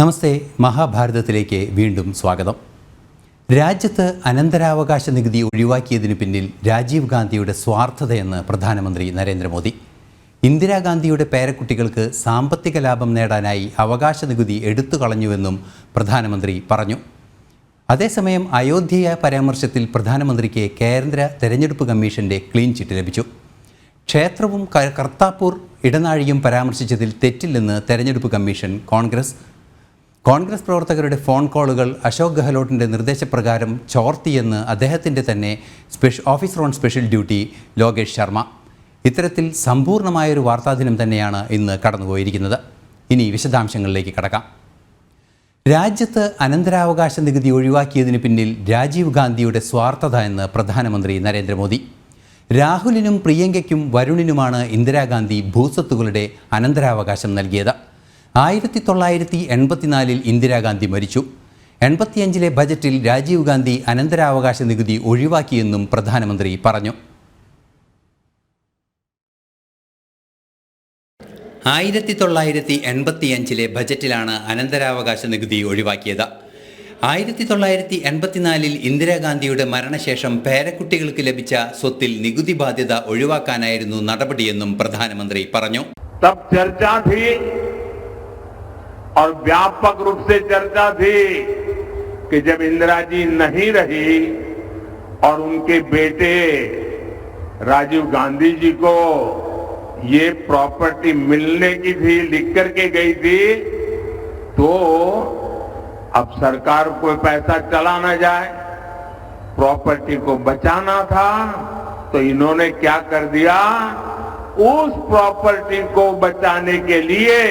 നമസ്തേ, മഹാഭാരതത്തിലേക്ക് വീണ്ടും സ്വാഗതം. രാജ്യത്ത് അനന്തരാവകാശ നികുതി ഒഴിവാക്കിയതിനു പിന്നിൽ രാജീവ് ഗാന്ധിയുടെ സ്വാർത്ഥതയെന്ന് പ്രധാനമന്ത്രി നരേന്ദ്രമോദി. ഇന്ദിരാഗാന്ധിയുടെ പേരക്കുട്ടികൾക്ക് സാമ്പത്തിക ലാഭം നേടാനായി അവകാശ നികുതി എടുത്തു കളഞ്ഞുവെന്നും പ്രധാനമന്ത്രി പറഞ്ഞു. അതേസമയം അയോധ്യ പരാമർശത്തിൽ പ്രധാനമന്ത്രിക്ക് കേന്ദ്ര തെരഞ്ഞെടുപ്പ് കമ്മീഷന്റെ ക്ലീൻ ചിറ്റ് ലഭിച്ചു. ക്ഷേത്രവും കർത്താപൂർ ഇടനാഴിയും പരാമർശിച്ചതിൽ തെറ്റില്ലെന്ന് തെരഞ്ഞെടുപ്പ് കമ്മീഷൻ. കോൺഗ്രസ് പ്രവർത്തകരുടെ ഫോൺ കോളുകൾ അശോക് ഗെഹ്ലോട്ടിൻ്റെ നിർദ്ദേശപ്രകാരം ചോർത്തിയെന്ന് അദ്ദേഹത്തിൻ്റെ തന്നെ officer on special duty Lokesh Sharma. ഇത്തരത്തിൽ സമ്പൂർണ്ണമായൊരു വാർത്താദിനം തന്നെയാണ് ഇന്ന് കടന്നുപോയിരിക്കുന്നത്. ഇനി വിശദാംശങ്ങളിലേക്ക് കടക്കാം. രാജ്യത്ത് അനന്തരാവകാശ നികുതി ഒഴിവാക്കിയതിന് പിന്നിൽ രാജീവ് ഗാന്ധിയുടെ സ്വാർത്ഥത എന്ന് പ്രധാനമന്ത്രി നരേന്ദ്രമോദി. രാഹുലിനും പ്രിയങ്കയ്ക്കും വരുണിനുമാണ് ഇന്ദിരാഗാന്ധി ഭൂസ്വത്തുക്കളുടെ അനന്തരാവകാശം നൽകിയത്. 1984 ഇന്ദിരാഗാന്ധി മരിച്ചു. 85 ബജറ്റിൽ രാജീവ് ഗാന്ധി അനന്തരാവകാശ നികുതി ഒഴിവാക്കിയെന്നും പ്രധാനമന്ത്രി പറഞ്ഞു. 1985 ബജറ്റിലാണ് അനന്തരാവകാശ നികുതി ഒഴിവാക്കിയത്. 1984 ഇന്ദിരാഗാന്ധിയുടെ മരണശേഷം പേരക്കുട്ടികൾക്ക് ലഭിച്ച സ്വത്തിൽ നികുതി ബാധ്യത ഒഴിവാക്കാനായിരുന്നു നടപടിയെന്നും പ്രധാനമന്ത്രി പറഞ്ഞു. और व्यापक रूप से चर्चा थी कि जब इंदिरा जी नहीं रही और उनके बेटे राजीव गांधी जी को ये प्रॉपर्टी मिलने की थी, लिख करके गई थी, तो अब सरकार को पैसा चला ना जाए, प्रॉपर्टी को बचाना था, तो इन्होंने क्या कर दिया, उस प्रॉपर्टी को बचाने के लिए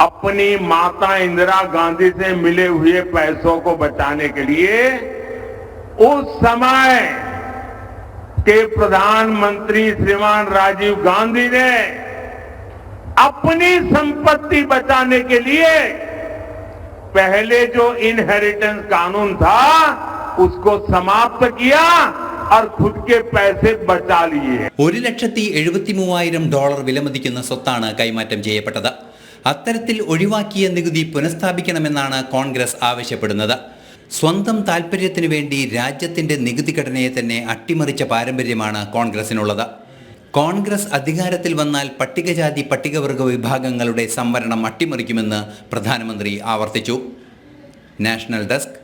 अपनी माता इंदिरा गांधी से मिले हुए पैसों को बचाने के लिए उस समय के प्रधानमंत्री श्रीमान राजीव गांधी ने अपनी संपत्ति बचाने के लिए पहले जो इनहेरिटेंस कानून था उसको समाप्त किया और खुद के पैसे बचा लिए. $1,73,000 വിലമതിക്കുന്ന സ്വത്താണ് കൈമാറ്റം ചെയ്യപ്പെട്ടത്. അത്തരത്തിൽ ഒഴിവാക്കിയ നികുതി പുനഃസ്ഥാപിക്കണമെന്നാണ് കോൺഗ്രസ് ആവശ്യപ്പെടുന്നത്. സ്വന്തം താൽപ്പര്യത്തിനു വേണ്ടി രാജ്യത്തിൻ്റെ നികുതി ഘടനയെ തന്നെ അട്ടിമറിച്ച പാരമ്പര്യമാണ് കോൺഗ്രസിനുള്ളത്. കോൺഗ്രസ് അധികാരത്തിൽ വന്നാൽ പട്ടികജാതി പട്ടികവർഗ വിഭാഗങ്ങളുടെ സംവരണം അട്ടിമറിക്കുമെന്ന് പ്രധാനമന്ത്രി ആവർത്തിച്ചു. നാഷണൽ ഡെസ്ക്,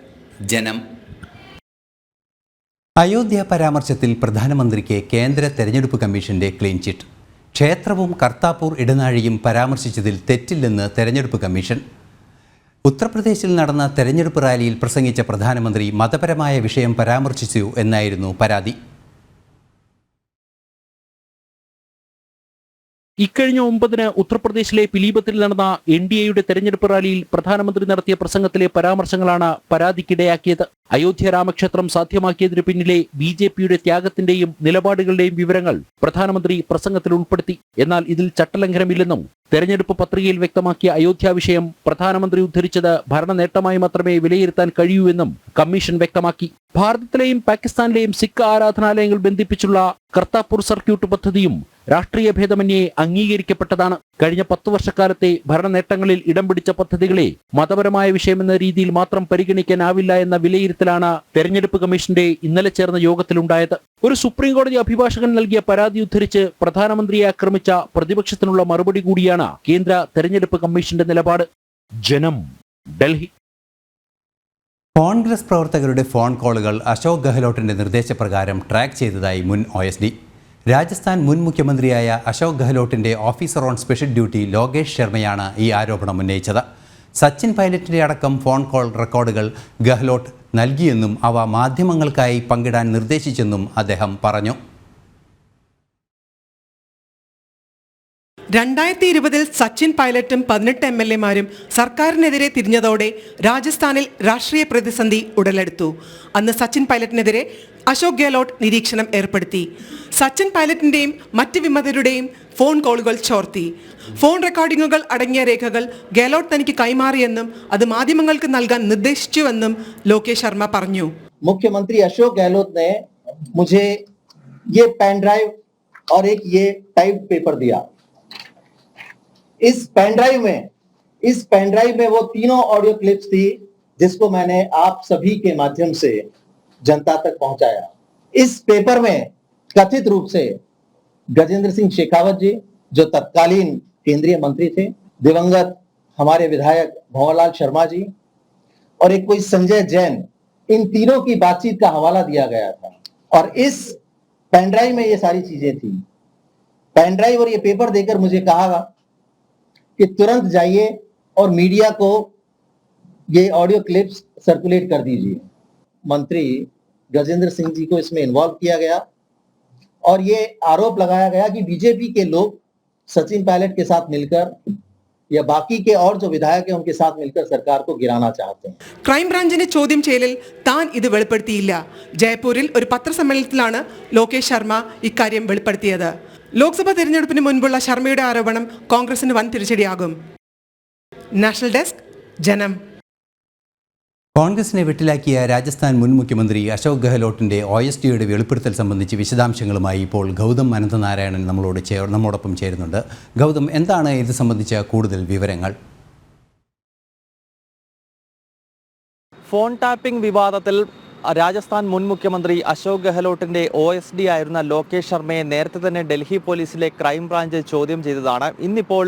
ജനം. അയോധ്യ പരാമർശത്തിൽ പ്രധാനമന്ത്രിക്ക് കേന്ദ്ര തെരഞ്ഞെടുപ്പ് കമ്മീഷന്റെ ക്ലീൻ ചിറ്റ്. ക്ഷേത്രവും കർത്താപൂർ ഇടനാഴിയും പരാമർശിച്ചതിൽ തെറ്റില്ലെന്ന് തെരഞ്ഞെടുപ്പ് കമ്മീഷൻ. ഉത്തർപ്രദേശിൽ നടന്ന തെരഞ്ഞെടുപ്പ് റാലിയിൽ പ്രസംഗിച്ച പ്രധാനമന്ത്രി മതപരമായ വിഷയം പരാമർശിച്ചു എന്നായിരുന്നു പരാതി. ഇക്കഴിഞ്ഞ 9-ന് ഉത്തർപ്രദേശിലെ പിലീഭത്തിൽ നടന്ന NDAയുടെ തെരഞ്ഞെടുപ്പ് റാലിയിൽ പ്രധാനമന്ത്രി നടത്തിയ പ്രസംഗത്തിലെ പരാമർശങ്ങളാണ് പരാതിക്കിടയാക്കിയത്. അയോധ്യ രാമക്ഷേത്രം സാധ്യമാക്കിയതിനു പിന്നിലെ BJPയുടെ ത്യാഗത്തിന്റെയും നിലപാടുകളുടെയും വിവരങ്ങൾ പ്രധാനമന്ത്രി പ്രസംഗത്തിൽ ഉൾപ്പെടുത്തി. എന്നാൽ ഇതിൽ ചട്ടലംഘനമില്ലെന്നും തെരഞ്ഞെടുപ്പ് പത്രികയിൽ വ്യക്തമാക്കിയ അയോധ്യ വിഷയം പ്രധാനമന്ത്രി ഉദ്ധരിച്ചത് ഭരണ നേട്ടമായി മാത്രമേ വിലയിരുത്താൻ കഴിയൂവെന്നും കമ്മീഷൻ വ്യക്തമാക്കി. ഭാരതത്തിലെയും പാകിസ്ഥാനിലെയും സിഖ് ആരാധനാലയങ്ങൾ ബന്ധിപ്പിച്ചുള്ള കർത്താപൂർ സർക്യൂട്ട് പദ്ധതിയും രാഷ്ട്രീയ ഭേദമന്യേ അംഗീകരിക്കപ്പെട്ടതാണ്. കഴിഞ്ഞ 10 വർഷക്കാലത്തെ ഭരണ നേട്ടങ്ങളിൽ ഇടം പിടിച്ച പദ്ധതികളെ മതപരമായ വിഷയമെന്ന രീതിയിൽ മാത്രം പരിഗണിക്കാനാവില്ല എന്ന വിലയിരുത്തലാണ് തെരഞ്ഞെടുപ്പ് കമ്മീഷന്റെ ഇന്നലെ ചേർന്ന യോഗത്തിലുണ്ടായത്. ഒരു സുപ്രീം കോടതി അഭിഭാഷകൻ നൽകിയ പരാതി ഉദ്ധരിച്ച് പ്രധാനമന്ത്രിയെ ആക്രമിച്ച പ്രതിപക്ഷത്തിനുള്ള മറുപടി കൂടിയാണ് കേന്ദ്ര തെരഞ്ഞെടുപ്പ് കമ്മീഷന്റെ നിലപാട്. ജനം, ഡൽഹി. കോൺഗ്രസ് പ്രവർത്തകരുടെ ഫോൺ കോളുകൾ അശോക് ഗെഹ്ലോട്ടിന്റെ നിർദ്ദേശപ്രകാരം ട്രാക്ക് ചെയ്തതായി മുൻ OSD. രാജസ്ഥാൻ മുൻ മുഖ്യമന്ത്രിയായ അശോക് ഗെഹ്ലോട്ടിന്റെ officer on special duty Lokesh ശർമ്മയാണ് ഈ ആരോപണം ഉന്നയിച്ചത്. സച്ചിൻ പൈലറ്റിന്റെ അടക്കം ഫോൺ കോൾ റെക്കോർഡുകൾ ഗെഹ്ലോട്ട് നൽകിയെന്നും അവ മാധ്യമങ്ങൾക്കായി പങ്കിടാൻ നിർദ്ദേശിച്ചെന്നും അദ്ദേഹം പറഞ്ഞു. 2020 സച്ചിൻ പൈലറ്റും 18 MLA-മാരും സർക്കാരിനെതിരെ തിരിഞ്ഞതോടെ രാജസ്ഥാനിൽ രാഷ്ട്രീയ പ്രതിസന്ധി ഉടലെടുത്തു. അന്ന് സച്ചിൻ പൈലറ്റിനെതിരെ അശോക് ഗെഹ്ലോട്ട് നിരീക്ഷണം ഏർപ്പെടുത്തി. സച്ചിൻ പൈലറ്റിന്റെയും മറ്റ് വിമതരുടെയും ഫോൺ കോളുകൾ ചോർത്തി. ഫോൺ റെക്കോർഡിംഗുകൾ അടങ്ങിയ രേഖകൾ ഗെഹ്ലോട്ട് തനിക്ക് കൈമാറിയെന്നും അത് മാധ്യമങ്ങൾക്ക് നൽകാൻ നിർദ്ദേശിച്ചുവെന്നും ലോകേഷ് ശർമ്മ പറഞ്ഞു. मुख्यमंत्री अशोक गहलोत ने मुझे ये पेन ड्राइव और एक ये टाइप पेपर दिया. इस पेन ड्राइव में इस पेन ड्राइव में वो तीनों ऑडियो क्लिप्स थी जिसको मैंने आप सभी के माध्यम से जनता तक पहुंचाया। इस पेपर में कथित रूप से गजेंद्र सिंह शेखावत जी, जो तत्कालीन केंद्रीय मंत्री थे, दिवंगत हमारे विधायक भंवरलाल शर्मा जी और एक कोई संजय जैन, इन तीनों की बातचीत का हवाला दिया गया था। और इस पेन ड्राइव में ये सारी चीजें थी। पेन ड्राइव और ये पेपर देकर मुझे कहा कि तुरंत जाइए और मीडिया को ये ऑडियो क्लिप्स सर्कुलेट कर दीजिए। मंत्री गजेंद्र सिंह जी को इसमें इन्वॉल्व किया गया और ये आरोप लगाया गया कि बीजेपी के लोग सचिन पायलट के साथ मिलकर या बाकी के और जो विधायक हैं उनके साथ मिलकर सरकार को गिराना चाहते हैं। ക്രൈംബ്രാഞ്ചിന്റെ ചോദ്യം ചെയ്യലിൽ താൻ ഇത് വെളിപ്പെടുത്തിയില്ല. ജയ്പൂരിൽ ഒരു പത്രസമ്മേളനത്തിലാണ് ലോകേഷ് ശർമ്മ ഇക്കാര്യം വെളിപ്പെടുത്തിയത്. ലോക്സഭാ തെരഞ്ഞെടുപ്പിന് മുൻപുള്ള ശർമ്മയുടെ ആരോപണം കോൺഗ്രസിന് വൻ തിരിച്ചടിയാകും. നാഷണൽ ഡെസ്ക്, ജനം. കോൺഗ്രസിനെ വെട്ടിലാക്കിയ രാജസ്ഥാൻ മുൻ മുഖ്യമന്ത്രി അശോക് ഗെഹ്ലോട്ടിന്റെ OSDയുടെ വെളിപ്പെടുത്തൽ സംബന്ധിച്ച് വിശദാംശങ്ങളുമായി ഇപ്പോൾ ഗൗതം അനന്തനാരായണൻ നമ്മോടൊപ്പം ചേരുന്നുണ്ട്. ഗൗതം, എന്താണ് ഇത് സംബന്ധിച്ച കൂടുതൽ വിവരങ്ങൾ? ഫോൺ ടാപ്പിംഗ് വിവാദത്തിൽ രാജസ്ഥാൻ മുൻ മുഖ്യമന്ത്രി അശോക് ഗെഹ്ലോട്ടിന്റെ OSD ആയിരുന്ന ലോകേഷ് ശർമ്മയെ നേരത്തെ തന്നെ ഡൽഹി പോലീസിലെ ക്രൈംബ്രാഞ്ച് ചോദ്യം ചെയ്തതാണ്. ഇന്നിപ്പോൾ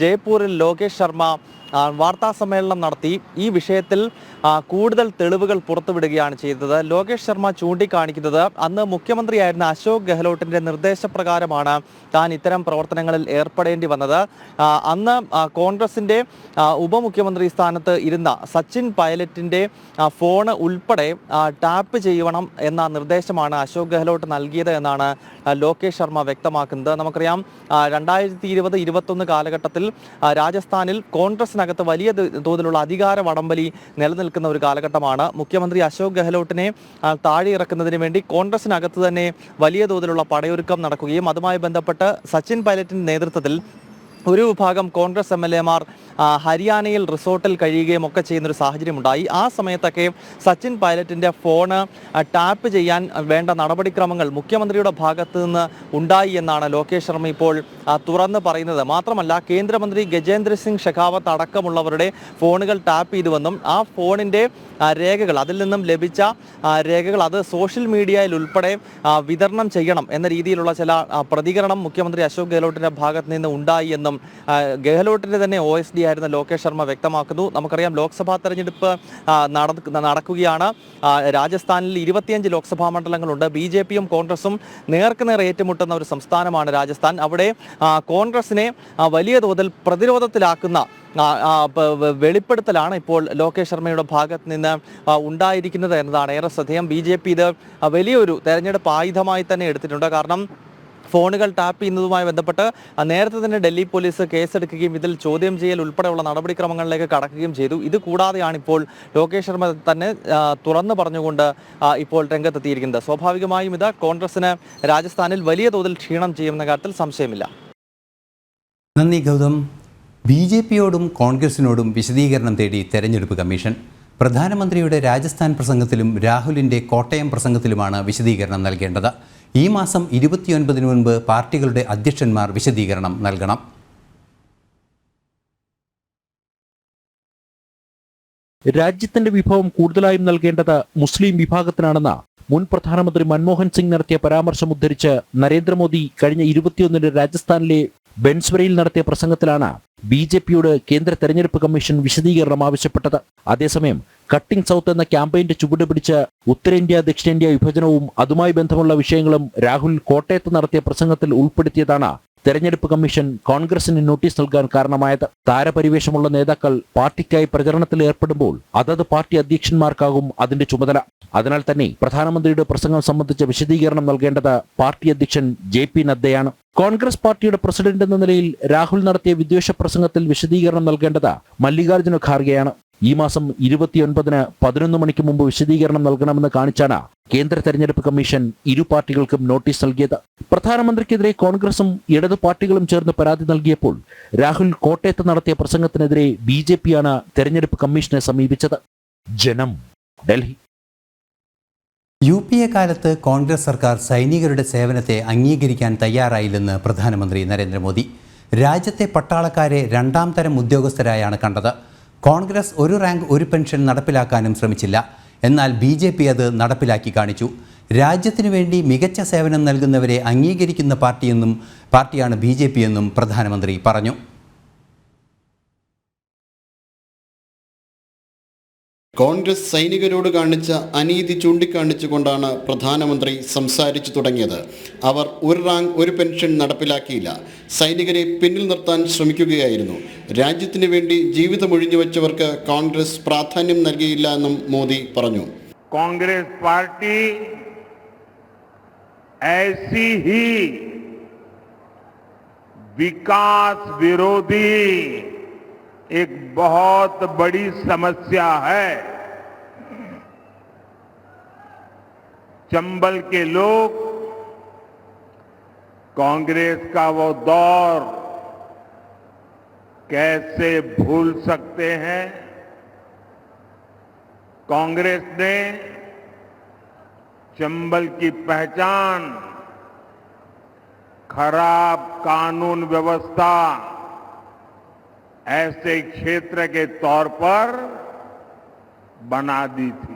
ജയ്പൂരിൽ ലോകേഷ് ശർമ്മ വാർത്താ സമ്മേളനം നടത്തി ഈ വിഷയത്തിൽ കൂടുതൽ തെളിവുകൾ പുറത്തുവിടുകയാണ് ചെയ്തത്. ലോകേഷ് ശർമ്മ ചൂണ്ടിക്കാണിക്കുന്നത് അന്ന് മുഖ്യമന്ത്രിയായിരുന്ന അശോക് ഗെഹ്ലോട്ടിന്റെ നിർദ്ദേശപ്രകാരമാണ് താൻ ഇത്തരം പ്രവർത്തനങ്ങളിൽ ഏർപ്പെടേണ്ടി വന്നത്. അന്ന് കോൺഗ്രസിന്റെ ഉപമുഖ്യമന്ത്രി സ്ഥാനത്ത് ഇരുന്ന സച്ചിൻ പൈലറ്റിന്റെ ഫോണ് ഉൾപ്പെടെ ടാപ്പ് ചെയ്യണം എന്ന നിർദ്ദേശമാണ് അശോക് ഗെഹ്ലോട്ട് നൽകിയത് എന്നാണ് ലോകേഷ് ശർമ്മ വ്യക്തമാക്കുന്നത്. നമുക്കറിയാം 2020-21 കാലഘട്ടത്തിൽ രാജസ്ഥാനിൽ കോൺഗ്രസിനകത്ത് വലിയ തോതിലുള്ള അധികാര വടംവലി നിലനിൽക്കുന്ന ഒരു കാലഘട്ടമാണ്. മുഖ്യമന്ത്രി അശോക് ഗെഹ്ലോട്ടിനെ താഴെ ഇറക്കുന്നതിന് വേണ്ടി കോൺഗ്രസിനകത്ത് തന്നെ വലിയ തോതിലുള്ള പടയൊരുക്കം നടക്കുകയും അതുമായി ബന്ധപ്പെട്ട് സച്ചിൻ പൈലറ്റിന്റെ നേതൃത്വത്തിൽ ഒരു വിഭാഗം കോൺഗ്രസ് MLA-മാർ ഹരിയാനയിൽ റിസോർട്ടിൽ കഴിയുകയും ഒക്കെ ചെയ്യുന്നൊരു സാഹചര്യമുണ്ടായി. ആ സമയത്തൊക്കെ സച്ചിൻ പൈലറ്റിൻ്റെ ഫോണ് ടാപ്പ് ചെയ്യാൻ വേണ്ട നടപടിക്രമങ്ങൾ മുഖ്യമന്ത്രിയുടെ ഭാഗത്ത് നിന്ന് ഉണ്ടായി എന്നാണ് ലോകേഷ് ശർമ്മ ഇപ്പോൾ തുറന്ന് പറയുന്നത്. മാത്രമല്ല, കേന്ദ്രമന്ത്രി ഗജേന്ദ്ര സിംഗ് ഷെഖാവത്ത് അടക്കമുള്ളവരുടെ ഫോണുകൾ ടാപ്പ് ചെയ്തുവെന്നും ആ ഫോണിൻ്റെ രേഖകൾ, അതിൽ നിന്നും ലഭിച്ച രേഖകൾ അത് സോഷ്യൽ മീഡിയയിൽ ഉൾപ്പെടെ വിതരണം ചെയ്യണം എന്ന രീതിയിലുള്ള ചില പ്രതികരണം മുഖ്യമന്ത്രി അശോക് ഗെഹ്ലോട്ടിൻ്റെ ഭാഗത്ത് നിന്ന് ഉണ്ടായി എന്നും ഗെഹ്ലോട്ടിൻ്റെ തന്നെ OSD ആയിരുന്ന ലോകേഷ് ശർമ്മ വ്യക്തമാക്കുന്നു. നമുക്കറിയാം, ലോക്സഭാ തെരഞ്ഞെടുപ്പ് നടക്കുകയാണ്. രാജസ്ഥാനിൽ 25 ലോക്സഭാ മണ്ഡലങ്ങളുണ്ട്. BJP-യും കോൺഗ്രസും നേർക്കുനേർ ഏറ്റുമുട്ടുന്ന ഒരു സംസ്ഥാനമാണ് രാജസ്ഥാൻ. അവിടെ കോൺഗ്രസിനെ വലിയ തോതിൽ പ്രതിരോധത്തിലാക്കുന്ന വെളിപ്പെടുത്തലാണ് ഇപ്പോൾ ലോകേഷ് ശർമ്മയുടെ ഭാഗത്ത് നിന്ന് ഉണ്ടായിരിക്കുന്നത് എന്നതാണ് ഏറെ ശ്രദ്ധേയം. BJP ഇത് വലിയൊരു തെരഞ്ഞെടുപ്പ് ആയുധമായി തന്നെ എടുത്തിട്ടുണ്ട്. കാരണം ഫോണുകൾ ടാപ്പ് ചെയ്യുന്നതുമായി ബന്ധപ്പെട്ട് നേരത്തെ തന്നെ ഡൽഹി പോലീസ് കേസെടുക്കുകയും ഇതിൽ ചോദ്യം ചെയ്യൽ ഉൾപ്പെടെയുള്ള നടപടിക്രമങ്ങളിലേക്ക് കടക്കുകയും ചെയ്തു. ഇത് കൂടാതെയാണ് ഇപ്പോൾ ലോകേഷ് ശർമ്മ തന്നെ തുറന്നു പറഞ്ഞുകൊണ്ട് ഇപ്പോൾ രംഗത്തെത്തിയിരിക്കുന്നത്. സ്വാഭാവികമായും ഇത് കോൺഗ്രസിന് രാജസ്ഥാനിൽ വലിയ തോതിൽ ക്ഷീണം ചെയ്യുമെന്ന കാര്യത്തിൽ സംശയമില്ല. നന്ദി ഗൗതം. BJP-യോടും കോൺഗ്രസിനോടും വിശദീകരണം തേടി തെരഞ്ഞെടുപ്പ് കമ്മീഷൻ. പ്രധാനമന്ത്രിയുടെ രാജസ്ഥാൻ പ്രസംഗത്തിലും രാഹുലിൻ്റെ കോട്ടയം പ്രസംഗത്തിലുമാണ് വിശദീകരണം നൽകേണ്ടത്. ഈ മാസം 29 മുൻപ് പാർട്ടികളുടെ അധ്യക്ഷന്മാർ വിശദീകരണം നൽകണം. രാജ്യത്തിന്റെ വിഭവം കൂടുതലായും നൽകേണ്ടത് മുസ്ലിം വിഭാഗത്തിനാണെന്ന മുൻ പ്രധാനമന്ത്രി മൻമോഹൻ സിംഗ് നടത്തിയ പരാമർശം ഉദ്ധരിച്ച് നരേന്ദ്രമോദി കഴിഞ്ഞ 21-ന് രാജസ്ഥാനിലെ ബെൻസ്വരയിൽ നടത്തിയ പ്രസംഗത്തിലാണ് BJP-യോട് കേന്ദ്ര തെരഞ്ഞെടുപ്പ് കമ്മീഷൻ വിശദീകരണം ആവശ്യപ്പെട്ടത്. അതേസമയം കട്ടിംഗ് സൗത്ത് എന്ന ക്യാമ്പയിന്റെ ചുവട് പിടിച്ച് ഉത്തരേന്ത്യ ദക്ഷിണേന്ത്യ വിഭജനവും അതുമായി ബന്ധമുള്ള വിഷയങ്ങളും രാഹുൽ കോട്ടയത്ത് നടത്തിയ പ്രസംഗത്തിൽ ഉൾപ്പെടുത്തിയതാണ് തെരഞ്ഞെടുപ്പ് കമ്മീഷൻ കോൺഗ്രസിന് നോട്ടീസ് നൽകാൻ കാരണമായത്. താരപരിവേഷമുള്ള നേതാക്കൾ പാർട്ടിക്കായി പ്രചരണത്തിൽ ഏർപ്പെടുമ്പോൾ അതത് പാർട്ടി അധ്യക്ഷന്മാർക്കാകും അതിന്റെ ചുമതല. അതിനാൽ തന്നെ പ്രധാനമന്ത്രിയുടെ പ്രസംഗം സംബന്ധിച്ച വിശദീകരണം നൽകേണ്ടത് പാർട്ടി അധ്യക്ഷൻ JP നദ്ദയാണ്. കോൺഗ്രസ് പാർട്ടിയുടെ പ്രസിഡന്റ് എന്ന നിലയിൽ രാഹുൽ നടത്തിയ വിദ്വേഷ പ്രസംഗത്തിൽ വിശദീകരണം നൽകേണ്ടത് മല്ലികാർജ്ജുന ഖാർഗെയാണ്. ഈ മാസം 29-ന് 11 മണിക്ക് മുമ്പ് വിശദീകരണം നൽകണമെന്ന് കാണിച്ചാണ് കേന്ദ്ര തെരഞ്ഞെടുപ്പ് കമ്മീഷൻ ഇരു പാർട്ടികൾക്കും നോട്ടീസ് നൽകിയത്. പ്രധാനമന്ത്രിക്കെതിരെ കോൺഗ്രസും ഇടതു പാർട്ടികളും ചേർന്ന് പരാതി നൽകിയപ്പോൾ രാഹുൽ കോട്ടയത്ത് നടത്തിയ പ്രസംഗത്തിനെതിരെ BJP-യാണ് തെരഞ്ഞെടുപ്പ് കമ്മീഷനെ സമീപിച്ചത്. ജനം, ഡൽഹി. UPA കാലത്ത് കോൺഗ്രസ് സർക്കാർ സൈനികരുടെ സേവനത്തെ അംഗീകരിക്കാൻ തയ്യാറായില്ലെന്ന് പ്രധാനമന്ത്രി നരേന്ദ്രമോദി. രാജ്യത്തെ പട്ടാളക്കാരെ രണ്ടാം തരം ഉദ്യോഗസ്ഥരായാണ് കണ്ടത്. കോൺഗ്രസ് ഒരു റാങ്ക് ഒരു പെൻഷൻ നടപ്പിലാക്കാനും ശ്രമിച്ചില്ല. എന്നാൽ BJP അത് നടപ്പിലാക്കി കാണിച്ചു. രാജ്യത്തിനു വേണ്ടി മികച്ച സേവനം നൽകുന്നവരെ അംഗീകരിക്കുന്ന പാർട്ടിയാണ് BJP എന്നും പ്രധാനമന്ത്രി പറഞ്ഞു. കോൺഗ്രസ് സൈനികരോട് കാണിച്ച അനീതി ചൂണ്ടിക്കാണിച്ചുകൊണ്ടാണ് പ്രധാനമന്ത്രി സംസാരിച്ചു തുടങ്ങിയത്. അവർ ഒരു റാങ്ക് ഒരു പെൻഷൻ നടപ്പിലാക്കിയില്ല. സൈനികരെ പിന്നിൽ നിർത്താൻ ശ്രമിക്കുകയായിരുന്നു. രാജ്യത്തിന് വേണ്ടി ജീവിതമൊഴിഞ്ഞുവെച്ചവർക്ക് കോൺഗ്രസ് പ്രാധാന്യം നൽകിയില്ല എന്നും മോദി പറഞ്ഞു. कांग्रेस पार्टी ऐसी ही विकास विरोधी एक बहुत बड़ी समस्या है. चंबल के लोग कांग्रेस का वो दौर कैसे भूल सकते हैं. कांग्रेस ने चंबल की पहचान खराब कानून व्यवस्था ऐसे क्षेत्र के तौर पर बना दी थी.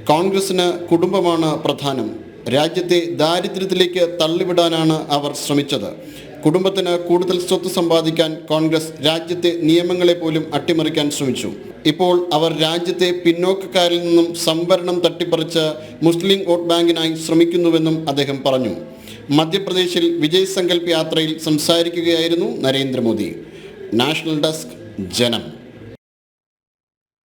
കോൺഗ്രസിന് കുടുംബമാണ് പ്രധാനം. രാജ്യത്തെ ദാരിദ്ര്യത്തിലേക്ക് തള്ളിവിടാനാണ് അവർ ശ്രമിച്ചത്. കുടുംബത്തിന് കൂടുതൽ സ്വത്ത് സമ്പാദിക്കാൻ കോൺഗ്രസ് രാജ്യത്തെ നിയമങ്ങളെ പോലും അട്ടിമറിക്കാൻ ശ്രമിച്ചു. ഇപ്പോൾ അവർ രാജ്യത്തെ പിന്നോക്കക്കാരിൽ നിന്നും സംവരണം തട്ടിപ്പറിച്ച് മുസ്ലിം വോട്ട് ബാങ്കിനായി ശ്രമിക്കുന്നുവെന്നും അദ്ദേഹം പറഞ്ഞു. മധ്യപ്രദേശിൽ വിജയ് സങ്കൽപ് യാത്രയിൽ സംസാരിക്കുകയായിരുന്നു നരേന്ദ്രമോദി. നാഷണൽ ഡെസ്ക്, ജനം.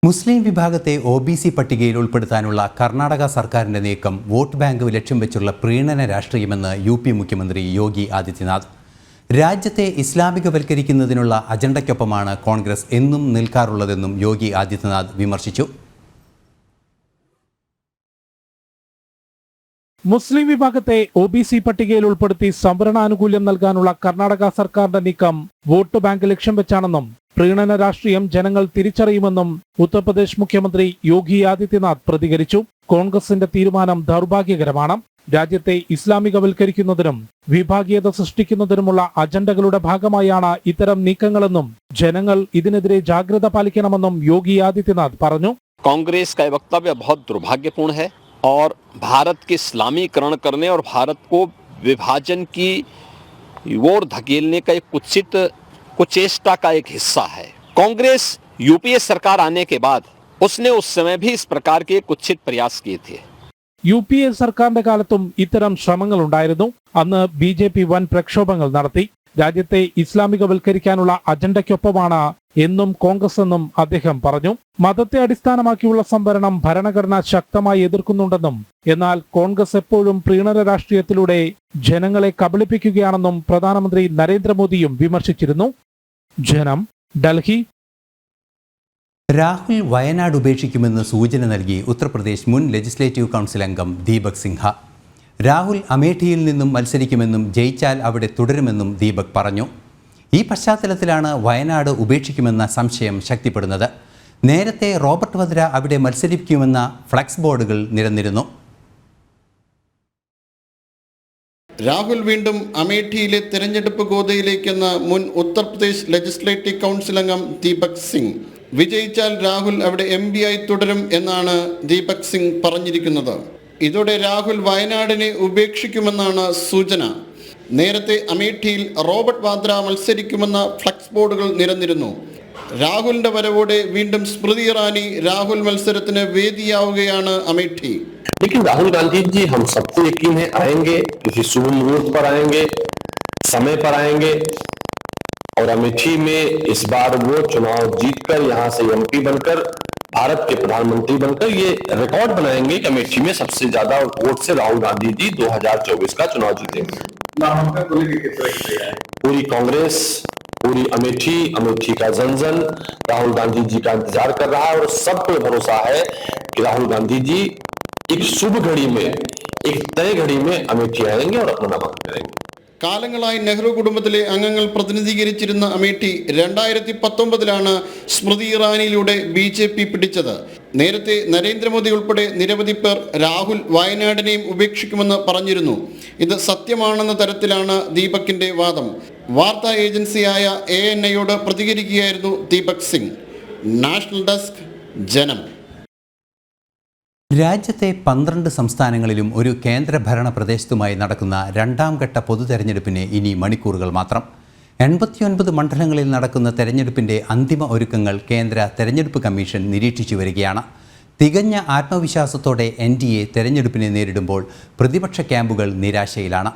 മുസ്ലിം വിഭാഗത്തെ OBC പട്ടികയിൽ ഉൾപ്പെടുത്താനുള്ള കർണാടക സർക്കാരിൻ്റെ നീക്കം വോട്ട് ബാങ്ക് ലക്ഷ്യം വെച്ചുള്ള പ്രീണന രാഷ്ട്രീയമെന്ന് UP മുഖ്യമന്ത്രി യോഗി ആദിത്യനാഥ്. രാജ്യത്തെ ഇസ്ലാമികവൽക്കരിക്കുന്നതിനുള്ള അജണ്ടയ്ക്കൊപ്പമാണ് കോൺഗ്രസ് എന്നും നിൽക്കാറുള്ളതെന്നും യോഗി ആദിത്യനാഥ് വിമർശിച്ചു. മുസ്ലിം വിഭാഗത്തെ OBC പട്ടികയിൽ ഉൾപ്പെടുത്തി സംവരണാനുകൂല്യം നൽകാനുള്ള കർണാടക സർക്കാരിന്റെ നീക്കം വോട്ട് ബാങ്ക് ലക്ഷ്യം വെച്ചാണെന്നും പ്രീണന രാഷ്ട്രീയം ജനങ്ങൾ തിരിച്ചറിയുമെന്നും ഉത്തർപ്രദേശ് മുഖ്യമന്ത്രി യോഗി ആദിത്യനാഥ് പ്രതികരിച്ചു. കോൺഗ്രസിന്റെ തീരുമാനം ദൗർഭാഗ്യകരമാണ്. രാജ്യത്തെ ഇസ്ലാമികവൽക്കരിക്കുന്നതിനും വിഭാഗീയത സൃഷ്ടിക്കുന്നതിനുമുള്ള അജണ്ടകളുടെ ഭാഗമായാണ് ഇത്തരം നീക്കങ്ങളെന്നും ജനങ്ങൾ ഇതിനെതിരെ ജാഗ്രത പാലിക്കണമെന്നും യോഗി ആദിത്യനാഥ് പറഞ്ഞു. कांग्रेस का वक्तव्य बहुत दुर्भाग्यपूर्ण है और भारत के इस्लामीकरण करने और भारत को विभाजन की ओर धकेलने का एक कुचेष्टा का एक हिस्सा है. कांग्रेस UPA सरकार आने के बाद उसने उस समय भी इस प्रकार के कुत्सित प्रयास किए थे. UPA സർക്കാരിന്റെ കാലത്തും ഇത്തരം ശ്രമങ്ങൾ ഉണ്ടായിരുന്നു. അന്ന് BJP വൻ പ്രക്ഷോഭങ്ങൾ നടത്തി. രാജ്യത്തെ ഇസ്ലാമികവൽക്കരിക്കാനുള്ള അജണ്ടയ്ക്കൊപ്പമാണ് എന്നും കോൺഗ്രസ് എന്നും അദ്ദേഹം പറഞ്ഞു. മതത്തെ അടിസ്ഥാനമാക്കിയുള്ള സംവരണം ഭരണഘടന ശക്തമായി എതിർക്കുന്നുണ്ടെന്നും എന്നാൽ കോൺഗ്രസ് എപ്പോഴും പ്രീണന രാഷ്ട്രീയത്തിലൂടെ ജനങ്ങളെ കബളിപ്പിക്കുകയാണെന്നും പ്രധാനമന്ത്രി നരേന്ദ്രമോദിയും വിമർശിച്ചിരുന്നു. ജനം, ഡൽഹി. രാഹുൽ വയനാട് ഉപേക്ഷിക്കുമെന്ന് സൂചന നൽകി ഉത്തർപ്രദേശ് മുൻ ലെജിസ്ലേറ്റീവ് കൗൺസിൽ അംഗം ദീപക് സിൻഹ. രാഹുൽ അമേഠിയിൽ നിന്നും മത്സരിക്കുമെന്നും ജയിച്ചാൽ അവിടെ തുടരുമെന്നും ദീപക് പറഞ്ഞു. ഈ പശ്ചാത്തലത്തിലാണ് വയനാട് ഉപേക്ഷിക്കുമെന്ന സംശയം ശക്തിപ്പെടുന്നത്. നേരത്തെ റോബർട്ട് വദ്ര അവിടെ മത്സരിക്കുമെന്ന ഫ്ലക്സ് ബോർഡുകൾ നിരന്നിരുന്നു. രാഹുൽ വീണ്ടും അമേഠിയിലെ തെരഞ്ഞെടുപ്പ് ഗോദയിലേക്കെന്ന് മുൻ ഉത്തർപ്രദേശ് ലെജിസ്ലേറ്റീവ് കൗൺസിൽ അംഗം ദീപക് സിംഗ്. വിജയിച്ചാൽ രാഹുൽ അവിടെ MP ആയി തുടരും എന്നാണ് ദീപക് സിംഗ് പറഞ്ഞിരിക്കുന്നത്. ഇതോടെ രാഹുൽ വയനാടിനെ ഉപേക്ഷിക്കുമെന്നാണ് സൂചന. നേരത്തെ അമേഠിയിൽ റോബർട്ട് വാദ്ര മത്സരിക്കുമെന്ന ഫ്ലക്സ് ബോർഡുകൾ നിരന്നിരുന്നു. രാഹുലിന്റെ വരവോടെ വീണ്ടും സ്മൃതി ഇറാനി രാഹുൽ മത്സരത്തിന് വേദിയാവുകയാണ് അമേഠി. लेकिन राहुल गांधी जी हम सबको यकीन है आएंगे, किसी शुभ मुहूर्त पर आएंगे, समय पर आएंगे और अमेठी में इस बार वो चुनाव जीतकर यहाँ से MP बनकर भारत के प्रधानमंत्री बनकर ये रिकॉर्ड बनाएंगे कि अमेठी में सबसे ज्यादा वोट से राहुल गांधी जी 2024 का चुनाव जीतेंगे. पूरी कांग्रेस, पूरी अमेठी का जन राहुल गांधी जी का इंतजार कर रहा है और सबको भरोसा है कि राहुल गांधी जी एक शुभ घड़ी में, एक तय घड़ी में अमेठी आएंगे और अपना नामांकन करेंगे. കാലങ്ങളായി നെഹ്റു കുടുംബത്തിലെ അംഗങ്ങൾ പ്രതിനിധീകരിച്ചിരുന്ന അമേഠി 2019 സ്മൃതി ഇറാനിയിലൂടെ BJP പിടിച്ചത്. നേരത്തെ നരേന്ദ്രമോദി ഉൾപ്പെടെ നിരവധി പേർ രാഹുൽ വയനാടിനെയും ഉപേക്ഷിക്കുമെന്ന് പറഞ്ഞിരുന്നു. ഇത് സത്യമാണെന്ന തരത്തിലാണ് ദീപകിന്റെ വാദം. വാർത്താ ഏജൻസിയായ ANIയോട് പ്രതികരിക്കുകയായിരുന്നു ദീപക് സിംഗ്. നാഷണൽ ഡെസ്ക്, ജനം. രാജ്യത്തെ 12 സംസ്ഥാനങ്ങളിലും ഒരു കേന്ദ്രഭരണ പ്രദേശത്തുമായി നടക്കുന്ന രണ്ടാം ഘട്ട പൊതു തെരഞ്ഞെടുപ്പിന് ഇനി മണിക്കൂറുകൾ മാത്രം. 89 മണ്ഡലങ്ങളിൽ നടക്കുന്ന തെരഞ്ഞെടുപ്പിൻ്റെ അന്തിമ ഒരുക്കങ്ങൾ കേന്ദ്ര തെരഞ്ഞെടുപ്പ് കമ്മീഷൻ നിരീക്ഷിച്ചു വരികയാണ്. തികഞ്ഞ ആത്മവിശ്വാസത്തോടെ NDA തെരഞ്ഞെടുപ്പിനെ നേരിടുമ്പോൾ പ്രതിപക്ഷ ക്യാമ്പുകൾ നിരാശയിലാണ്.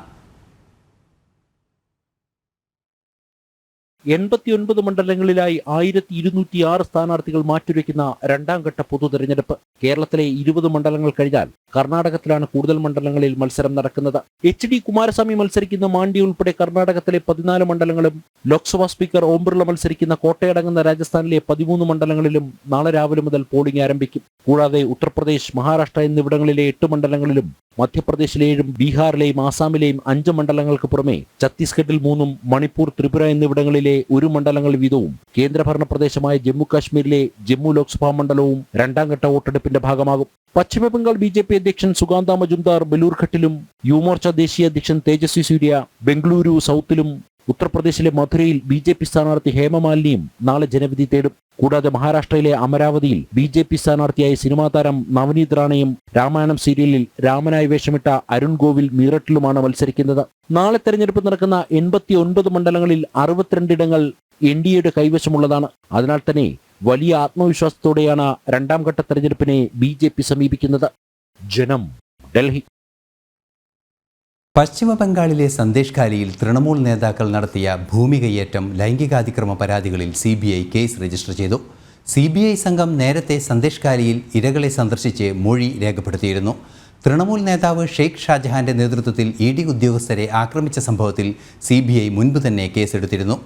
89 മണ്ഡലങ്ങളിലായി 1206 സ്ഥാനാർത്ഥികൾ മാറ്റുരയ്ക്കുന്ന രണ്ടാം ഘട്ട പൊതു തെരഞ്ഞെടുപ്പ്. കേരളത്തിലെ 20 മണ്ഡലങ്ങൾ കഴിഞ്ഞാൽ കർണാടകത്തിലാണ് കൂടുതൽ മണ്ഡലങ്ങളിൽ മത്സരം നടക്കുന്നത്. HD കുമാരസ്വാമി മത്സരിക്കുന്ന മാണ്ഡ്യ ഉൾപ്പെടെ കർണാടകത്തിലെ 14 മണ്ഡലങ്ങളും ലോക്സഭാ സ്പീക്കർ ഓം ബിർള മത്സരിക്കുന്ന കോട്ടയടങ്ങുന്ന രാജസ്ഥാനിലെ 13 മണ്ഡലങ്ങളിലും നാളെ രാവിലെ മുതൽ പോളിംഗ് ആരംഭിക്കും. കൂടാതെ ഉത്തർപ്രദേശ്, മഹാരാഷ്ട്ര എന്നിവിടങ്ങളിലെ 8 മണ്ഡലങ്ങളിലും മധ്യപ്രദേശിലെ 7, ബീഹാറിലെയും ആസാമിലെയും 5 മണ്ഡലങ്ങൾക്ക് പുറമെ ഛത്തീസ്ഗഡിൽ 3, മണിപ്പൂർ, ത്രിപുര എന്നിവിടങ്ങളിലെ 1 മണ്ഡലങ്ങൾ വീതവും കേന്ദ്രഭരണ പ്രദേശമായ ജമ്മു കാശ്മീരിലെ ജമ്മു ലോക്സഭാ മണ്ഡലവും രണ്ടാം ഘട്ട വോട്ടെടുപ്പിന്റെ ഭാഗമാകും. പശ്ചിമബംഗാൾ BJP അധ്യക്ഷൻ സുഗാന്ത മജുംദാർ ബലൂർഘട്ടിലും, യുവമോർച്ച ദേശീയ അധ്യക്ഷൻ തേജസ്വി സൂര്യ ബംഗളൂരു സൗത്തിലും, ഉത്തർപ്രദേശിലെ മധുരയിൽ BJP സ്ഥാനാർത്ഥി ഹേമമാലിനിയും നാളെ ജനവിധി തേടും. കൂടാതെ മഹാരാഷ്ട്രയിലെ അമരാവതിയിൽ BJP സ്ഥാനാർത്ഥിയായ സിനിമാ താരം നവനീത് റാണയും രാമായണം സീരിയലിൽ രാമനായി വേഷമിട്ട അരുൺ ഗോവിൽ മീററ്റിലുമാണ് മത്സരിക്കുന്നത്. നാളെ തെരഞ്ഞെടുപ്പ് നടക്കുന്ന 89 മണ്ഡലങ്ങളിൽ 62 ഇടങ്ങൾ NDAയുടെ കൈവശമുള്ളതാണ്. അതിനാൽ തന്നെ വലിയ ആത്മവിശ്വാസത്തോടെയാണ് രണ്ടാം ഘട്ട തെരഞ്ഞെടുപ്പിനെ BJP സമീപിക്കുന്നത്. ജനം, ഡൽഹി. പശ്ചിമ ബംഗാളിലെ സന്ദേശ് തൃണമൂൽ നേതാക്കൾ നടത്തിയ ഭൂമി കയ്യേറ്റം, ലൈംഗികാതിക്രമ പരാതികളിൽ CBI കേസ് രജിസ്റ്റർ ചെയ്തു. CBI സംഘം നേരത്തെ സന്ദേശ് ഇരകളെ സന്ദർശിച്ച് മൊഴി രേഖപ്പെടുത്തിയിരുന്നു. തൃണമൂൽ നേതാവ് ഷെയ്ഖ് ഷാജഹാന്റെ നേതൃത്വത്തിൽ ED ഉദ്യോഗസ്ഥരെ ആക്രമിച്ച സംഭവത്തിൽ CBI മുൻപ് തന്നെ കേസെടുത്തിരുന്നു.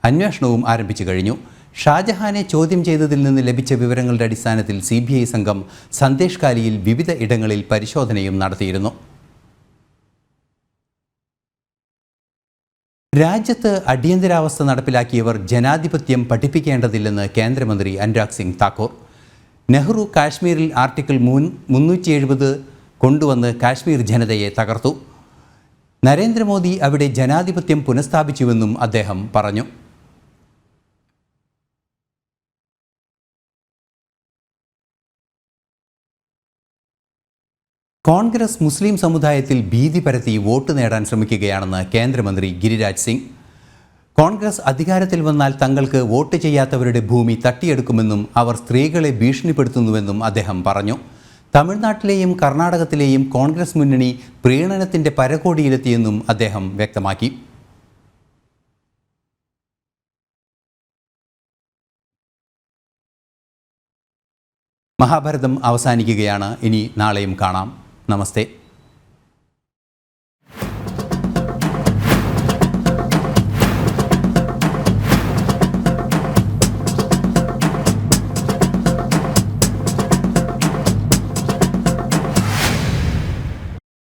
അന്വേഷണവും ആരംഭിച്ചു കഴിഞ്ഞു. ഷാജഹാനെ ചോദ്യം ചെയ്തതിൽ നിന്ന് ലഭിച്ച വിവരങ്ങളുടെ അടിസ്ഥാനത്തിൽ CBI സംഘം സന്ദേശ് വിവിധ ഇടങ്ങളിൽ പരിശോധനയും നടത്തിയിരുന്നു. രാജ്യത്ത് അടിയന്തരാവസ്ഥ നടപ്പിലാക്കിയവർ ജനാധിപത്യം പഠിപ്പിക്കേണ്ടതില്ലെന്ന് കേന്ദ്രമന്ത്രി അനുരാഗ് സിംഗ് താക്കൂർ. നെഹ്റു കാശ്മീരിൽ ആർട്ടിക്കിൾ 370 കൊണ്ടുവന്ന് കാശ്മീർ ജനതയെ തകർത്തു. നരേന്ദ്രമോദി അവിടെ ജനാധിപത്യം പുനഃസ്ഥാപിച്ചുവെന്നും അദ്ദേഹം പറഞ്ഞു. കോൺഗ്രസ് മുസ്ലിം സമുദായത്തിൽ ഭീതി പരത്തി വോട്ട് നേടാൻ ശ്രമിക്കുകയാണെന്ന് കേന്ദ്രമന്ത്രി ഗിരിരാജ് സിംഗ്. കോൺഗ്രസ് അധികാരത്തിൽ വന്നാൽ തങ്ങൾക്ക് വോട്ട് ചെയ്യാത്തവരുടെ ഭൂമി തട്ടിയെടുക്കുമെന്നും അവർ സ്ത്രീകളെ ഭീഷണിപ്പെടുത്തുന്നുവെന്നും അദ്ദേഹം പറഞ്ഞു. തമിഴ്നാട്ടിലെയും കർണാടകത്തിലെയും കോൺഗ്രസ് മുന്നണി പ്രീണനത്തിൻ്റെ പരകോടിയിലെത്തിയെന്നും അദ്ദേഹം വ്യക്തമാക്കി. മഹാഭാരതം അവസാനിക്കുകയാണ്. ഇനി നാളെയും കാണാം. നമസ്തേ.